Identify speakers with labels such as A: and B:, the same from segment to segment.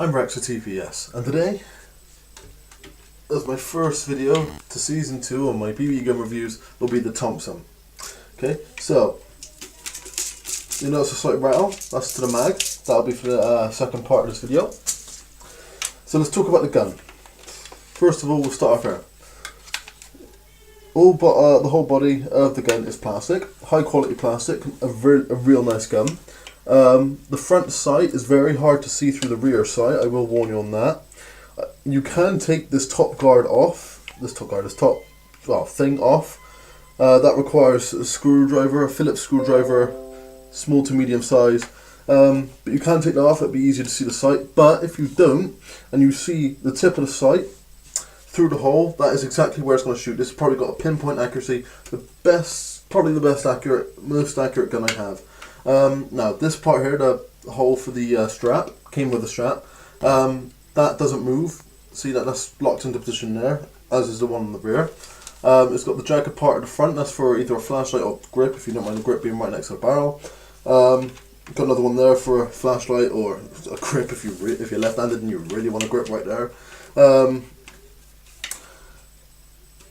A: I'm Rex with TPS, and today, as my first video to Season 2 on my BB gun reviews, will be the Thompson. Okay, so, you notice a slight rattle, that's to the mag, that'll be for the second part of this video. So let's talk about the gun. First of all, we'll start off here. The whole body of the gun is plastic, high quality plastic, a real nice gun. The front sight is very hard to see through the rear sight, I will warn you on that. You can take this top guard off, this top thing off. That requires a screwdriver, a Phillips screwdriver, small to medium size. But you can take that off, it'd be easier to see the sight. But if you don't, and you see the tip of the sight through the hole, that is exactly where it's going to shoot. This has probably got a pinpoint accuracy, probably the most accurate gun I have. Now this part here, the hole for the strap, came with a strap, that doesn't move. See that's locked into position there, as is the one on the rear. It's got the jagged part at the front, that's for either a flashlight or grip, if you don't mind the grip being right next to the barrel. Got another one there for a flashlight or a grip if you're left-handed and you really want a grip right there.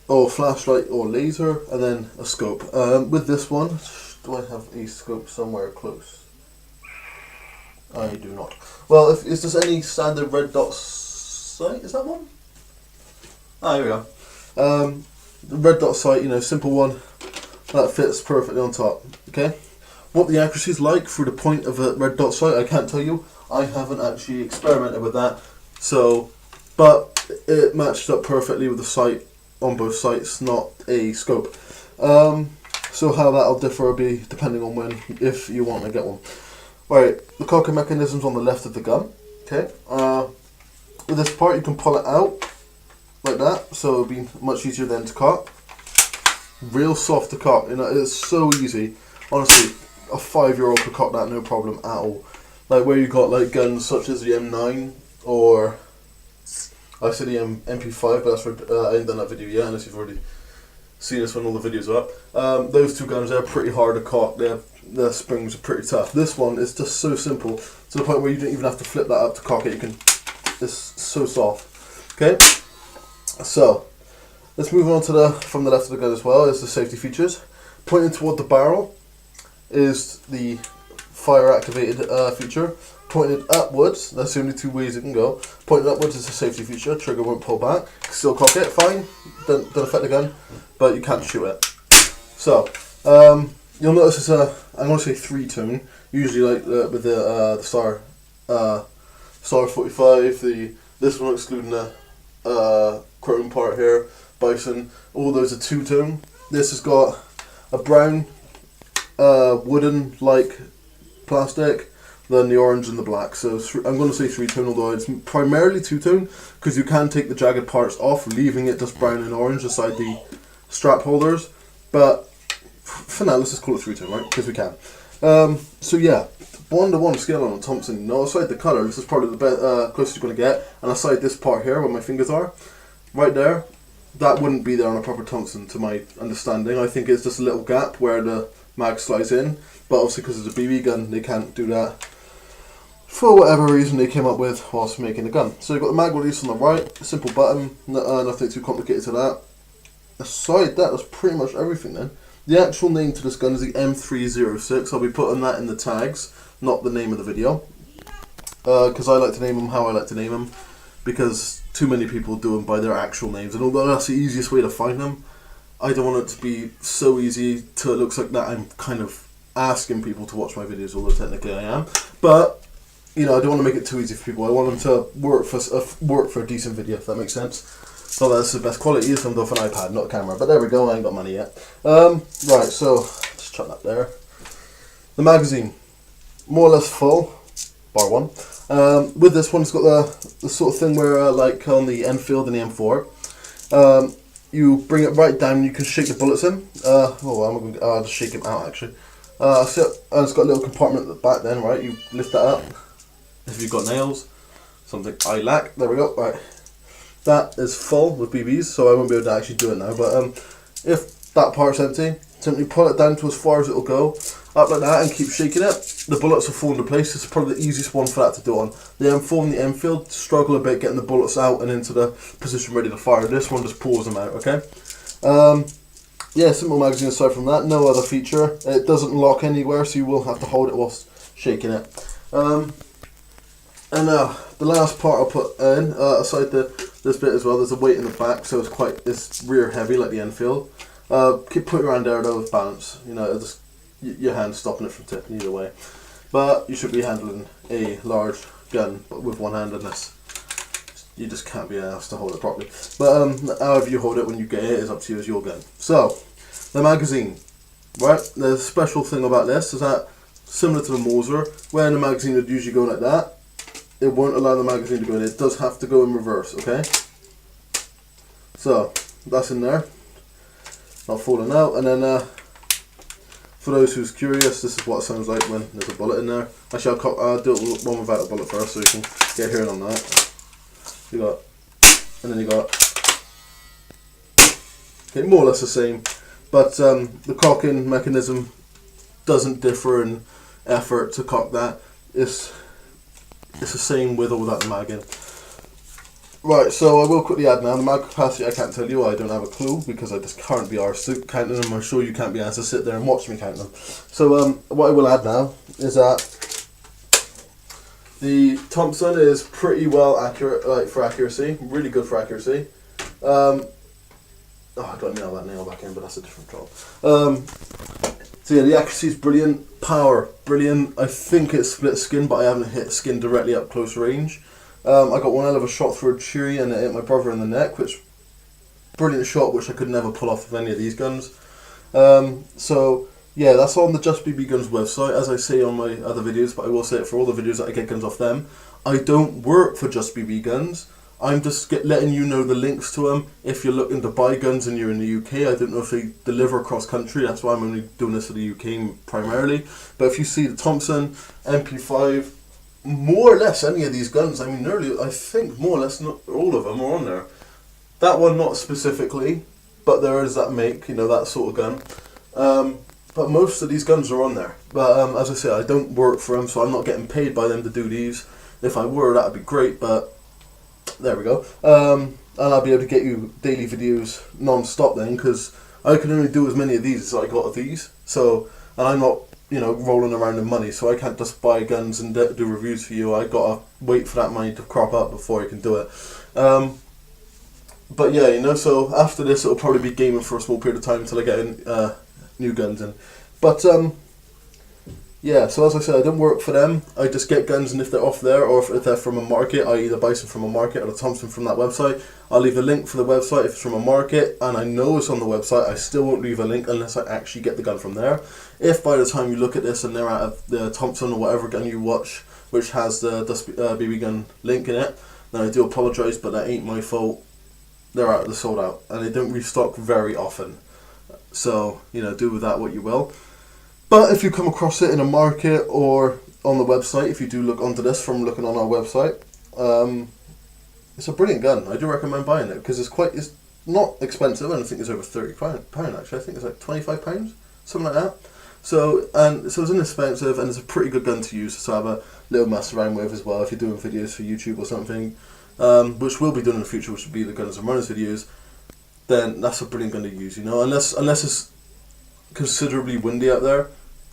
A: Or flashlight or laser, and then a scope. With this one, do I have a scope somewhere close? I do not. Well, if it's just any standard red dot sight, is that one? Ah, here we go. The red dot sight, simple one, that fits perfectly on top. Okay. What the accuracy is like through the point of a red dot sight, I can't tell you. I haven't actually experimented with that. But it matched up perfectly with the sight on both sights, not a scope. So how that'll differ will be depending on if you want to get one. Right, the cocking mechanism's on the left of the gun. Okay. With this part, you can pull it out like that, so it'll be much easier then to cock. Real soft to cock. It's so easy. Honestly, a 5-year-old could cock that no problem at all. Like where you got like guns such as the M9 or I said the MP5, but that's for I haven't done that video yet, unless you've already seen this when all the videos are up. Those two guns, they're pretty hard to cock. Their springs are pretty tough. This one is just so simple to the point where you don't even have to flip that up to cock it. It's so soft. Okay, so let's move on to from the left of the gun as well. Is the safety features. Pointing toward the barrel is the fire activated feature. Pointed upwards, that's the only two ways it can go. Pointed upwards is a safety feature, trigger won't pull back. Still cock it, fine, don't affect the gun, but you can't shoot it. So, you'll notice it's I'm going to say 3-tone, usually like with the Star 45, this one excluding the chrome part here, Bison, all those are 2-tone. This has got a brown, wooden-like plastic, then the orange and the black. So I'm going to say 3-tone, although it's primarily 2-tone, because you can take the jagged parts off, leaving it just brown and orange aside the strap holders. But for now, let's just call it 3-tone, right? Because we can. So yeah, 1-to-1 scale on a Thompson. Aside the colour, this is probably the closest you're going to get. And aside this part here, where my fingers are, right there, that wouldn't be there on a proper Thompson, to my understanding. I think it's just a little gap where the mag slides in. But obviously, because it's a BB gun, they can't do that for whatever reason they came up with whilst making the gun. So you've got the mag release on the right, a simple button, nothing too complicated to that. Aside that's pretty much everything then. The actual name to this gun is the M306. I'll be putting that in the tags, not the name of the video. Because I like to name them how I like to name them, because too many people do them by their actual names, and although that's the easiest way to find them, I don't want it to be so easy till it looks like that I'm kind of asking people to watch my videos, although technically I am. But I don't want to make it too easy for people. I want them to work for a decent video, if that makes sense. So that's the best quality is filmed off an iPad, not a camera. But there we go, I ain't got money yet. Right, so let's chuck that there. The magazine, more or less full, bar one. With this one, it's got the sort of thing where, like on the Enfield and the M4, you bring it right down. You can shake the bullets in. I'll just shake them out actually. And it's got a little compartment at the back. Then, right, you lift that up. If you've got nails, something I lack. There we go. Right, that is full with BBs, so I won't be able to actually do it now. But if that part's empty, Simply pull it down to as far as it'll go, up like that, and keep shaking it. The bullets will fall into place. It's probably the easiest one for that to do on. The M4 and the Enfield struggle a bit getting the bullets out and into the position ready to fire. This one just pulls them out, okay? Yeah, simple magazine aside from that, no other feature. It doesn't lock anywhere, so you will have to hold it whilst shaking it. And the last part I'll put in, aside this bit as well, there's a weight in the back, so it's rear heavy like the Enfield. Keep putting your hand there though with balance, you know, just your hand stopping it from tipping either way. But you should be handling a large gun but with one hand, unless you just can't be asked to hold it properly. But however you hold it when you get it is up to you, as your gun. So, the magazine, right? The special thing about this is that, similar to the Mauser, where the magazine would usually go like that, it won't allow the magazine to go in. It does have to go in reverse, okay? So, that's in there. Not falling out. And then, for those who's curious, this is what it sounds like when there's a bullet in there. Actually, I'll do one without a bullet first, so you can get hearing on that. You got, and then you got, okay, more or less the same, but the cocking mechanism doesn't differ in effort to cock that. It's the same with or without the mag in. Right, so I will quickly add now, the mag capacity I can't tell you, I don't have a clue, because I just can't be arsed counting them. I'm sure you can't be asked to sit there and watch me count them. So what I will add now is that the Thompson is pretty well accurate, like for accuracy, really good for accuracy. Oh, I got to nail that nail back in, but that's a different job. So yeah, the accuracy is brilliant, power brilliant. I think it's split skin, but I haven't hit skin directly up close range. I got one hell of a shot through a tree and it hit my brother in the neck, which brilliant shot, which I could never pull off with any of these guns. So yeah, that's on the Just BB Guns website, as I say on my other videos, but I will say it for all the videos that I get guns off them. I don't work for Just BB Guns. I'm just letting you know the links to them. If you're looking to buy guns and you're in the UK, I don't know if they deliver across country, that's why I'm only doing this for the UK primarily. But if you see the Thompson, MP5, more or less any of these guns, I mean, nearly, I think more or less not all of them are on there. That one not specifically, but there is that make, you know, that sort of gun. But most of these guns are on there. But as I say, I don't work for them, so I'm not getting paid by them to do these. If I were, that would be great, but there we go. And I'll be able to get you daily videos non-stop then, because I can only do as many of these as I got of these. So, and I'm not, you know, rolling around in money, so I can't just buy guns and do reviews for you. I gotta wait for that money to crop up before I can do it. But yeah, you know, so after this it'll probably be gaming for a small period of time until I get in, new guns in. But yeah, so as I said, I don't work for them. I just get guns, and if they're off there, or if they're from a market, I either buy some from a market or the Thompson from that website. I'll leave a link for the website if it's from a market, and I know it's on the website. I still won't leave a link unless I actually get the gun from there. If by the time you look at this and they're out of the Thompson or whatever gun you watch, which has the BB gun link in it, then I do apologise, but that ain't my fault. They're out, they're sold out, and they don't restock very often. So, you know, do with that what you will. But if you come across it in a market or on the website, if you do look onto this from looking on our website, it's a brilliant gun. I do recommend buying it, because it's not expensive. I don't think it's over £30 actually. I think it's like £25, something like that. So it's inexpensive, and it's a pretty good gun to use to have a little mess around with as well if you're doing videos for YouTube or something, which we'll be doing in the future, which will be the Guns and Runners videos. Then that's a brilliant gun to use, you know, unless it's considerably windy out there.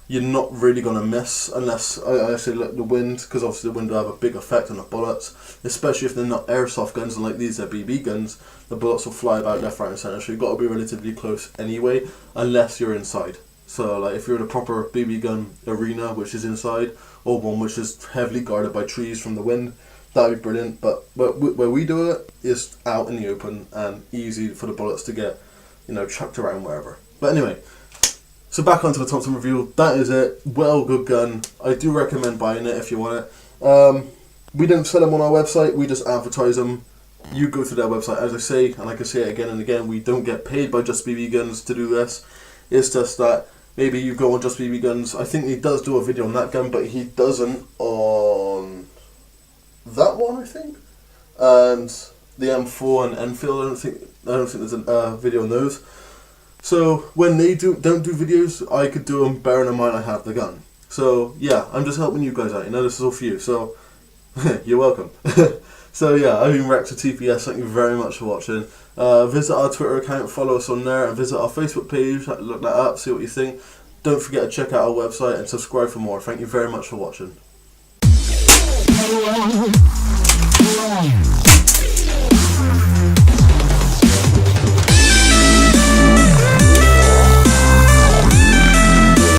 A: You're not really going to miss, unless I say the wind, because obviously the wind will have a big effect on the bullets, especially if they're not airsoft guns, and like these are BB guns, the bullets will fly about left, right and centre, so you've got to be relatively close anyway, unless you're inside. So like if you're in a proper BB gun arena, which is inside, or one which is heavily guarded by trees from the wind, that would be brilliant. But where we do it is out in the open and easy for the bullets to get, you know, chucked around wherever. But anyway, so back onto the Thompson review. That is it. Well, good gun. I do recommend buying it if you want it. We don't sell them on our website. We just advertise them. You go to their website. As I say, and I can say it again and again, we don't get paid by Just BB Guns to do this. It's just that maybe you go on Just BB Guns. I think he does do a video on that gun, but he doesn't on that one, I think. And the M4 and Enfield, I don't think there's a video on those. So when they don't do videos, I could do them bearing in mind I have the gun. So yeah, I'm just helping you guys out. You know, this is all for you. So you're welcome. So yeah, I've been Rex of TPS. Thank you very much for watching. Visit our Twitter account, follow us on there, and visit our Facebook page. Look that up, see what you think. Don't forget to check out our website and subscribe for more. Thank you very much for watching.